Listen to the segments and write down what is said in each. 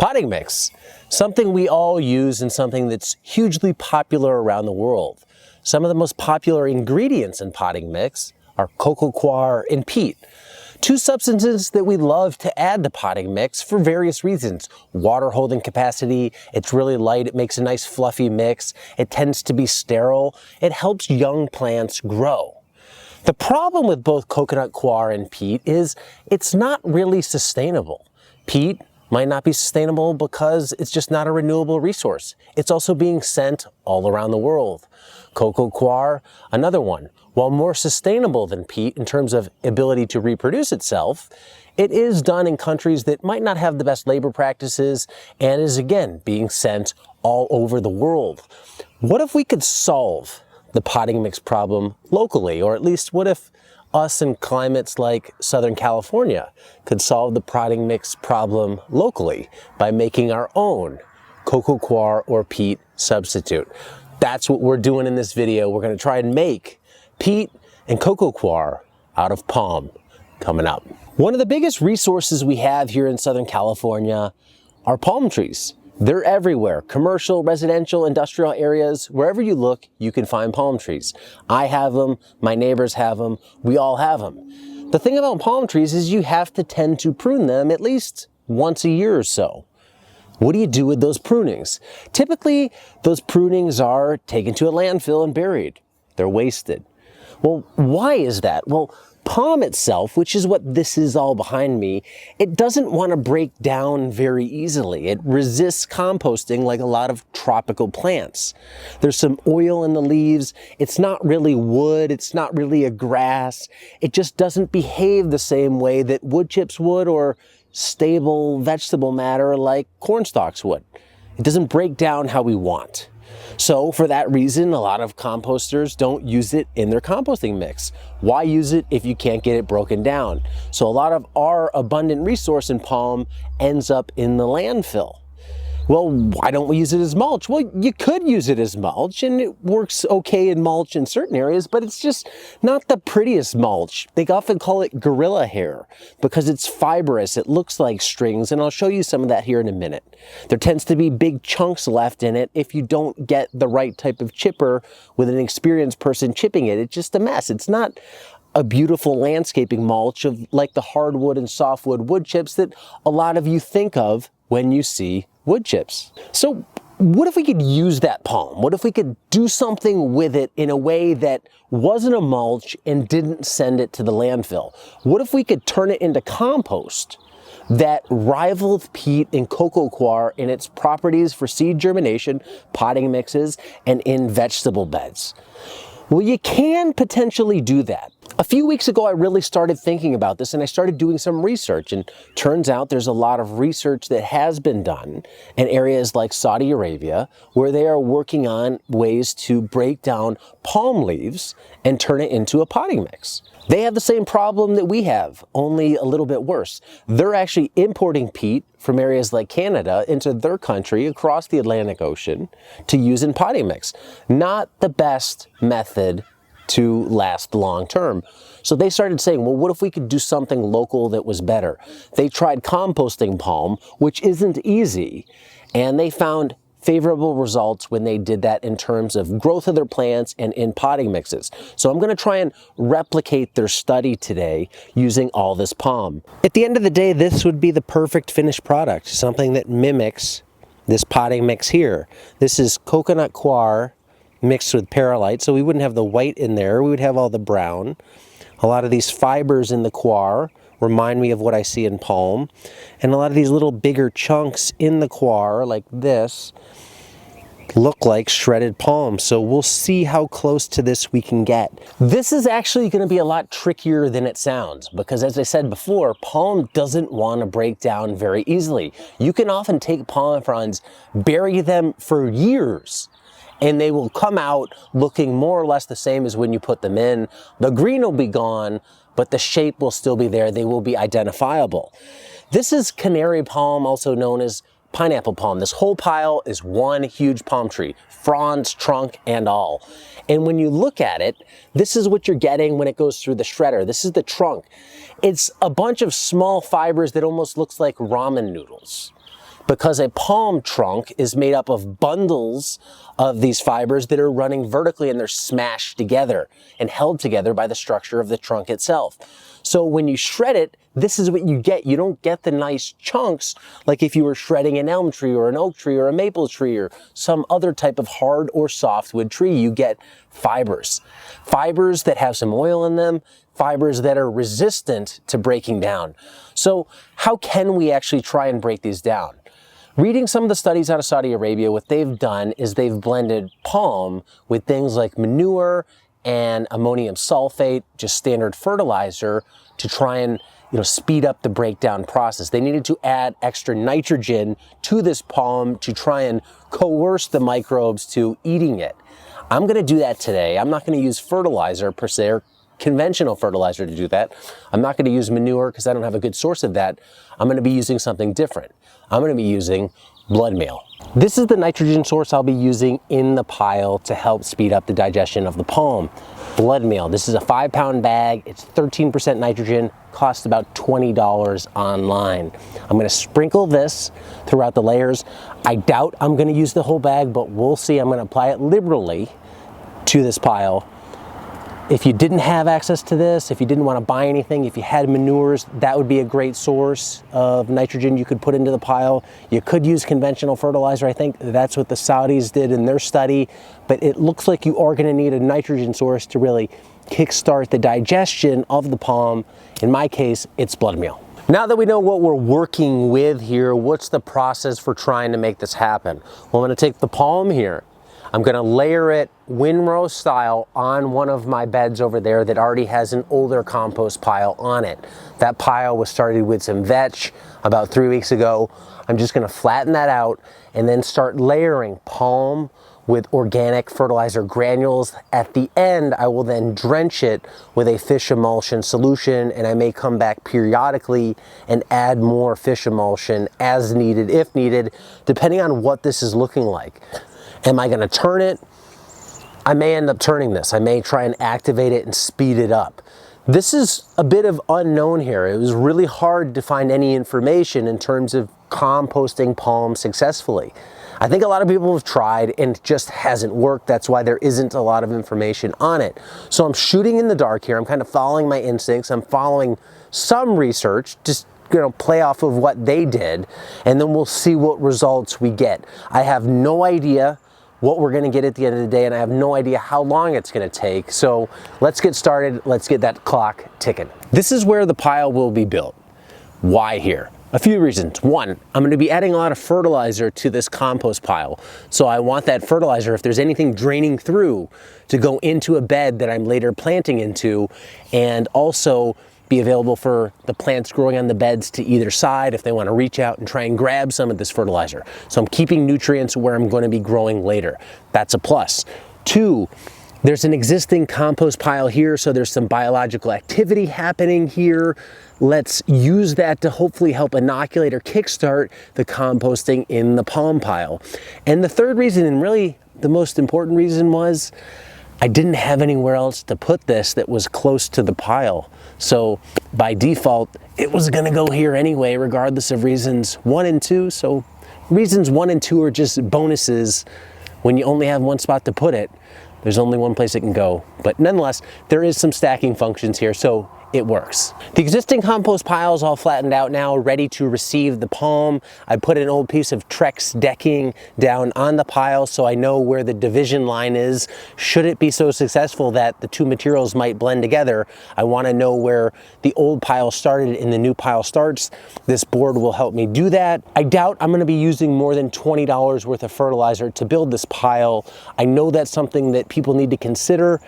Potting mix, something we all use and something that's hugely popular around the world. Some of the most popular ingredients in potting mix are coir and peat, two substances that we love to add to potting mix for various reasons. Water holding capacity, it's really light, it makes a nice fluffy mix, it tends to be sterile, it helps young plants grow. The problem with both coir and peat is it's not really sustainable. Peat might not be sustainable because it's just not a renewable resource. It's also being sent all around the world. Coir, another one. While more sustainable than peat in terms of ability to reproduce itself, it is done in countries that might not have the best labor practices and is again being sent all over the world. What if we could solve the potting mix problem locally, or at least what if us in climates like Southern California could solve the potting mix problem locally by making our own coir or peat substitute? That's what we're doing in this video. We're going to try and make peat and coir out of palm coming up. One of the biggest resources we have here in Southern California are palm trees. They're everywhere. Commercial, residential, industrial areas, wherever you look, you can find palm trees. I have them, my neighbors have them, we all have them. The thing about palm trees is you have to tend to prune them at least once a year or so. What do you do with those prunings? Typically, those prunings are taken to a landfill and buried. They're wasted. Well, why is that? Well, palm itself, which is what this is all behind me, it doesn't want to break down very easily. It resists composting like a lot of tropical plants. There's some oil in the leaves. It's not really wood. It's not really a grass. It just doesn't behave the same way that wood chips would or stable vegetable matter like corn stalks would. It doesn't break down how we want. So for that reason, a lot of composters don't use it in their composting mix. Why use it if you can't get it broken down? So a lot of our abundant resource in palm ends up in the landfill. Well, why don't we use it as mulch? Well, you could use it as mulch and it works okay in mulch in certain areas, but it's just not the prettiest mulch. They often call it gorilla hair because it's fibrous, it looks like strings, and I'll show you some of that here in a minute. There tends to be big chunks left in it if you don't get the right type of chipper with an experienced person chipping it. It's just a mess. It's not a beautiful landscaping mulch of like the hardwood and softwood wood chips that a lot of you think of when you see wood chips. So what if we could use that palm? What if we could do something with it in a way that wasn't a mulch and didn't send it to the landfill? What if we could turn it into compost that rivaled peat and coir in its properties for seed germination, potting mixes, and in vegetable beds? Well, you can potentially do that. A few weeks ago, I really started thinking about this and I started doing some research, and turns out there's a lot of research that has been done in areas like Saudi Arabia where they are working on ways to break down palm leaves and turn it into a potting mix. They have the same problem that we have, only a little bit worse. They're actually importing peat from areas like Canada into their country across the Atlantic Ocean to use in potting mix. Not the best method to last long term. So they started saying, well, what if we could do something local that was better? They tried composting palm, which isn't easy, and they found favorable results when they did that in terms of growth of their plants and in potting mixes. So I'm going to try and replicate their study today using all this palm. At the end of the day, this would be the perfect finished product, something that mimics this potting mix here. This is coconut coir mixed with perlite, so we wouldn't have the white in there, we would have all the brown. A lot of these fibers in the coir remind me of what I see in palm, and a lot of these little bigger chunks in the coir like this look like shredded palm. So we'll see how close to this we can get. This is actually going to be a lot trickier than it sounds because, as I said before, palm doesn't want to break down very easily. You can often take palm fronds, bury them for years, and they will come out looking more or less the same as when you put them in. The green will be gone, but the shape will still be there. They will be identifiable. This is canary palm, also known as pineapple palm. This whole pile is one huge palm tree, fronds, trunk, and all. And when you look at it, this is what you're getting when it goes through the shredder. This is the trunk. It's a bunch of small fibers that almost looks like ramen noodles. because a palm trunk is made up of bundles of these fibers that are running vertically, and they're smashed together and held together by the structure of the trunk itself. So when you shred it, this is what you get. You don't get the nice chunks like if you were shredding an elm tree or an oak tree or a maple tree or some other type of hard or softwood tree. You get fibers. Fibers that have some oil in them, fibers that are resistant to breaking down. So how can we actually try and break these down? Reading some of the studies out of Saudi Arabia, what they've done is they've blended palm with things like manure and ammonium sulfate, just standard fertilizer, to try and speed up the breakdown process. They needed to add extra nitrogen to this palm to try and coerce the microbes to eating it. I'm going to do that today. I'm not going to use fertilizer per se, or conventional fertilizer to do that. I'm not going to use manure because I don't have a good source of that. I'm going to be using something different. I'm going to be using blood meal. This is the nitrogen source I'll be using in the pile to help speed up the digestion of the palm. Blood meal. This is a 5-pound bag. It's 13% nitrogen, costs about $20 online. I'm going to sprinkle this throughout the layers. I doubt I'm going to use the whole bag, but we'll see. I'm going to apply it liberally to this pile. If you didn't have access to this, if you didn't want to buy anything, if you had manures, that would be a great source of nitrogen you could put into the pile. You could use conventional fertilizer. I think that's what the Saudis did in their study, but it looks like you are going to need a nitrogen source to really kickstart the digestion of the palm. In my case, it's blood meal. Now that we know what we're working with here, what's the process for trying to make this happen? Well, I'm going to take the palm here. I'm going to layer it windrow style on one of my beds over there that already has an older compost pile on it. That pile was started with some vetch about 3 weeks ago. I'm just going to flatten that out and then start layering palm with organic fertilizer granules. At the end, I will then drench it with a fish emulsion solution, and I may come back periodically and add more fish emulsion as needed, if needed, depending on what this is looking like. Am I going to turn it? I may end up turning this. I may try and activate it and speed it up. This is a bit of unknown here. It was really hard to find any information in terms of composting palm successfully. I think a lot of people have tried and it just hasn't worked. That's why there isn't a lot of information on it. So I'm shooting in the dark here. I'm kind of following my instincts. I'm following some research, just play off of what they did, and then we'll see what results we get. I have no idea what we're going to get at the end of the day, and I have no idea how long it's going to take. So let's get started. Let's get that clock ticking. This is where the pile will be built. Why here? A few reasons. One, I'm going to be adding a lot of fertilizer to this compost pile. So I want that fertilizer, if there's anything draining through, to go into a bed that I'm later planting into, and also be available for the plants growing on the beds to either side if they want to reach out and try and grab some of this fertilizer. So I'm keeping nutrients where I'm going to be growing later. That's a plus. Two, there's an existing compost pile here, so there's some biological activity happening here. Let's use that to hopefully help inoculate or kickstart the composting in the palm pile. And the third reason, and really the most important reason, was I didn't have anywhere else to put this that was close to the pile. So by default, it was going to go here anyway, regardless of reasons 1 and 2. So reasons 1 and 2 are just bonuses. When you only have one spot to put it, there's only one place it can go. But nonetheless, there is some stacking functions here, so it works. The existing compost pile is all flattened out now, ready to receive the palm. I put an old piece of Trex decking down on the pile so I know where the division line is. Should it be so successful that the two materials might blend together, I want to know where the old pile started and the new pile starts. This board will help me do that. I doubt I'm going to be using more than $20 worth of fertilizer to build this pile. I know that's something that people need to consider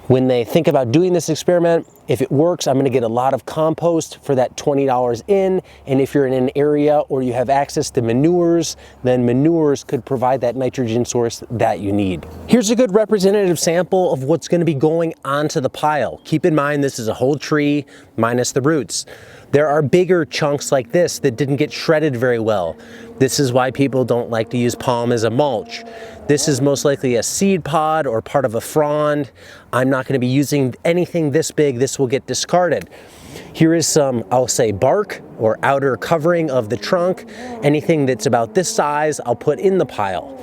when they think about doing this experiment. If it works, I'm going to get a lot of compost for that $20 in, and if you're in an area or you have access to manures, then manures could provide that nitrogen source that you need. Here's a good representative sample of what's going to be going onto the pile. Keep in mind this is a whole tree minus the roots. There are bigger chunks like this that didn't get shredded very well. This is why people don't like to use palm as a mulch. This is most likely a seed pod or part of a frond. I'm not going to be using anything this big. This will get discarded. Here is some, I'll say, bark or outer covering of the trunk. Anything that's about this size, I'll put in the pile.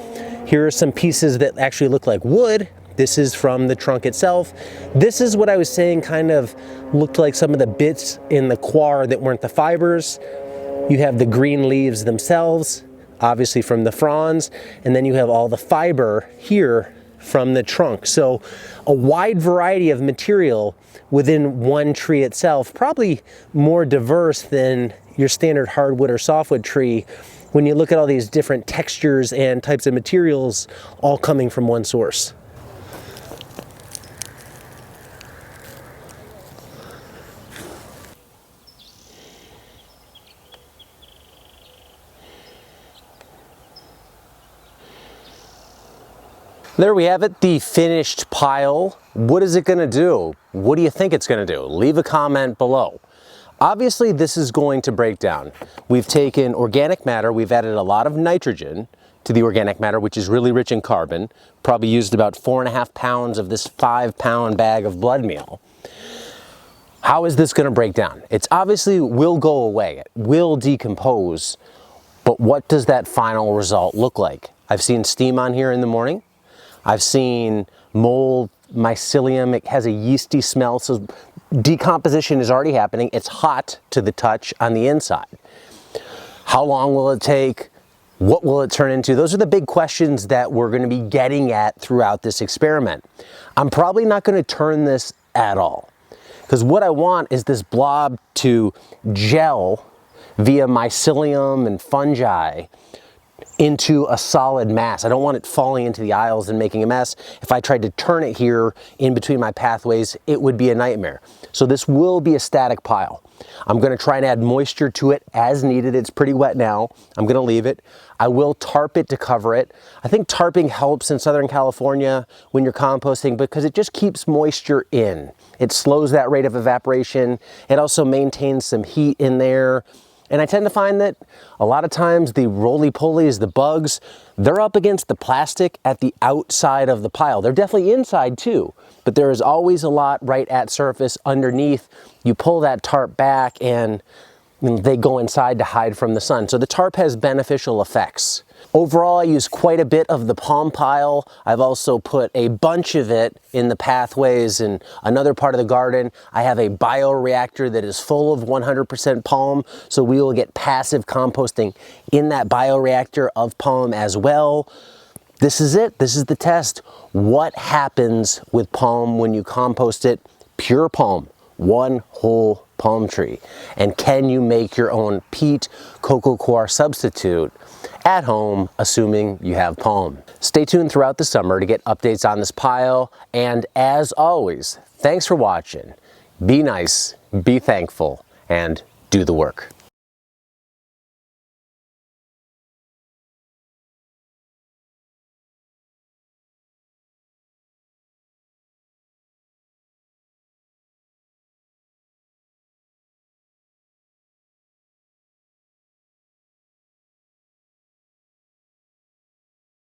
Here are some pieces that actually look like wood. This is from the trunk itself. This is what I was saying kind of looked like some of the bits in the coir that weren't the fibers. You have the green leaves themselves, obviously from the fronds, and then you have all the fiber here from the trunk. So a wide variety of material within one tree itself, probably more diverse than your standard hardwood or softwood tree when you look at all these different textures and types of materials all coming from one source. There we have it, the finished pile. What is it gonna do? What do you think it's gonna do? Leave a comment below. Obviously, this is going to break down. We've taken organic matter, we've added a lot of nitrogen to the organic matter, which is really rich in carbon. Probably used about 4.5 pounds of this 5-pound bag of blood meal. How is this gonna break down? It's obviously will go away, it will decompose, but what does that final result look like? I've seen steam on here in the morning. I've seen mold, mycelium, it has a yeasty smell, so decomposition is already happening. It's hot to the touch on the inside. How long will it take? What will it turn into? Those are the big questions that we're going to be getting at throughout this experiment. I'm probably not going to turn this at all, because what I want is this blob to gel via mycelium and fungi into a solid mass. I don't want it falling into the aisles and making a mess. If I tried to turn it here in between my pathways, it would be a nightmare. So this will be a static pile. I'm gonna try and add moisture to it as needed. It's pretty wet now. I'm gonna leave it. I will tarp it to cover it. I think tarping helps in Southern California when you're composting because it just keeps moisture in. It slows that rate of evaporation. It also maintains some heat in there. And I tend to find that a lot of times the roly-polies, the bugs, they're up against the plastic at the outside of the pile. They're definitely inside too, but there is always a lot right at surface underneath. You pull that tarp back and they go inside to hide from the sun. So the tarp has beneficial effects. Overall, I use quite a bit of the palm pile. I've also put a bunch of it in the pathways and another part of the garden. I have a bioreactor that is full of 100% palm, so we will get passive composting in that bioreactor of palm as well. This is it. This is the test. What happens with palm when you compost it? Pure palm, one whole palm tree. And can you make your own peat cocoa coir substitute at home, assuming you have palm? Stay tuned throughout the summer to get updates on this pile. And as always, thanks for watching. Be nice, be thankful, and do the work.